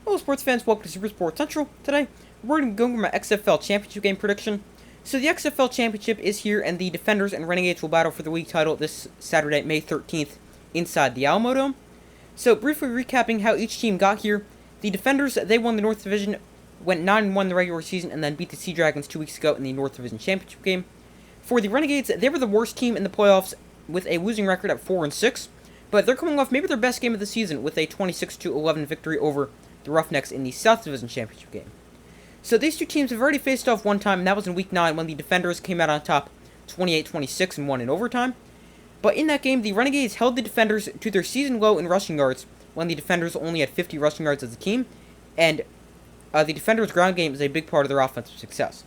Hello sports fans, welcome to Super Sports Central. Today, we're going to go over my XFL Championship game prediction. So the XFL Championship is here, and the Defenders and Renegades will battle for the league title this Saturday, May 13th, inside the Alamo Dome. So briefly recapping how each team got here, the Defenders, they won the North Division, went 9-1 in the regular season, and then beat the Sea Dragons 2 weeks ago in the North Division Championship game. For the Renegades, they were the worst team in the playoffs with a losing record at 4-6, but they're coming off maybe their best game of the season with a 26-11 victory over the Roughnecks in the South Division Championship game. So these two teams have already faced off one time, and that was in Week 9 when the Defenders came out on top 28-26 and won in overtime. But in that game, the Renegades held the Defenders to their season low in rushing yards when the Defenders only had 50 rushing yards as a team, and the Defenders' ground game is a big part of their offensive success.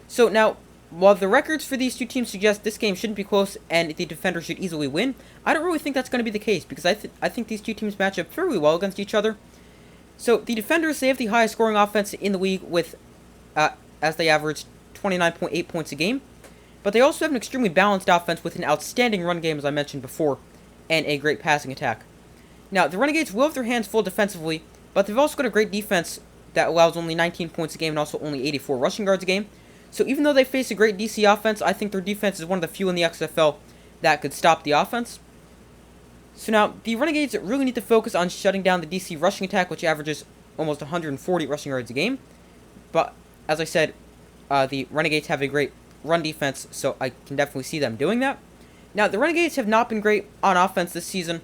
So now, while the records for these two teams suggest this game shouldn't be close and the Defenders should easily win, I don't really think that's going to be the case because I think these two teams match up fairly well against each other. So the Defenders, they have the highest scoring offense in the league with, as they average 29.8 points a game, but they also have an extremely balanced offense with an outstanding run game, as I mentioned before, and a great passing attack. Now, the Renegades will have their hands full defensively, but they've also got a great defense that allows only 19 points a game and also only 84 rushing yards a game. So even though they face a great DC offense, I think their defense is one of the few in the XFL that could stop the offense. So now, the Renegades really need to focus on shutting down the DC rushing attack, which averages almost 140 rushing yards a game. But, as I said, the Renegades have a great run defense, so I can definitely see them doing that. Now, the Renegades have not been great on offense this season,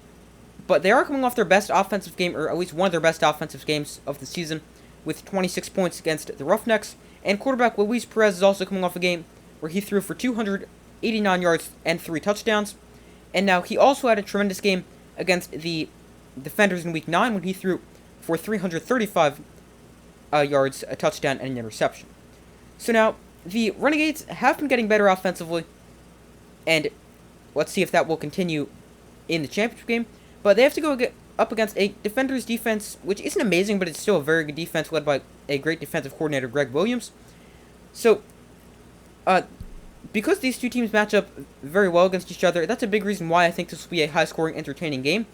but they are coming off their best offensive game, or at least one of their best offensive games of the season, with 26 points against the Roughnecks. And quarterback Luis Perez is also coming off a game where he threw for 289 yards and 3 touchdowns. And now he also had a tremendous game against the Defenders in Week 9 when he threw for 335 yards, a touchdown, and an interception. So now, the Renegades have been getting better offensively, and let's see if that will continue in the championship game. But they have to go up against a Defenders defense, which isn't amazing, but it's still a very good defense led by a great defensive coordinator, Greg Williams. So, because these two teams match up very well against each other, that's a big reason why I think this will be a high-scoring, entertaining game.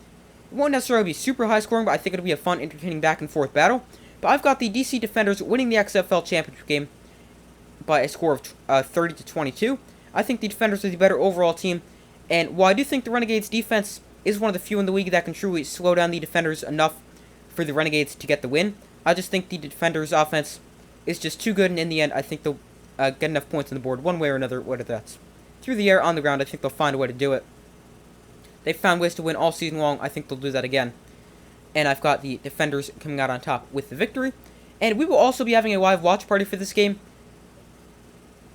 It won't necessarily be super high-scoring, but I think it'll be a fun, entertaining back-and-forth battle. But I've got the DC Defenders winning the XFL Championship game by a score of 30-22. I think the Defenders are the better overall team, and while I do think the Renegades' defense is one of the few in the league that can truly slow down the Defenders enough for the Renegades to get the win, I just think the Defenders' offense is just too good, and in the end, I think they'll get enough points on the board one way or another, whether that's through the air, on the ground. I think they'll find a way to do it. They've found ways to win all season long. I think they'll do that again. And I've got the Defenders coming out on top with the victory. And we will also be having a live watch party for this game.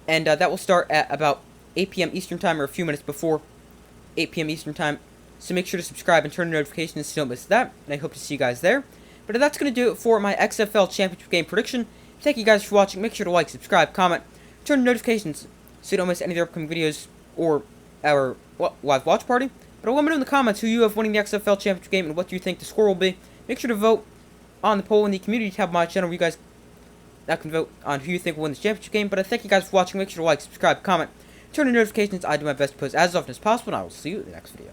And that will start at about 8 p.m. Eastern Time, or a few minutes before 8 p.m. Eastern Time. So make sure to subscribe and turn on notifications so you don't miss that. And I hope to see you guys there. But that's going to do it for my XFL Championship game prediction. Thank you guys for watching. Make sure to like, subscribe, comment, turn on notifications so you don't miss any of the upcoming videos or our live watch party. But let me know in the comments who you have winning the XFL Championship game and what do you think the score will be. Make sure to vote on the poll in the community tab of my channel where you guys can vote on who you think will win the championship game. But I thank you guys for watching. Make sure to like, subscribe, comment, turn on notifications. I do my best to post as often as possible, and I will see you in the next video.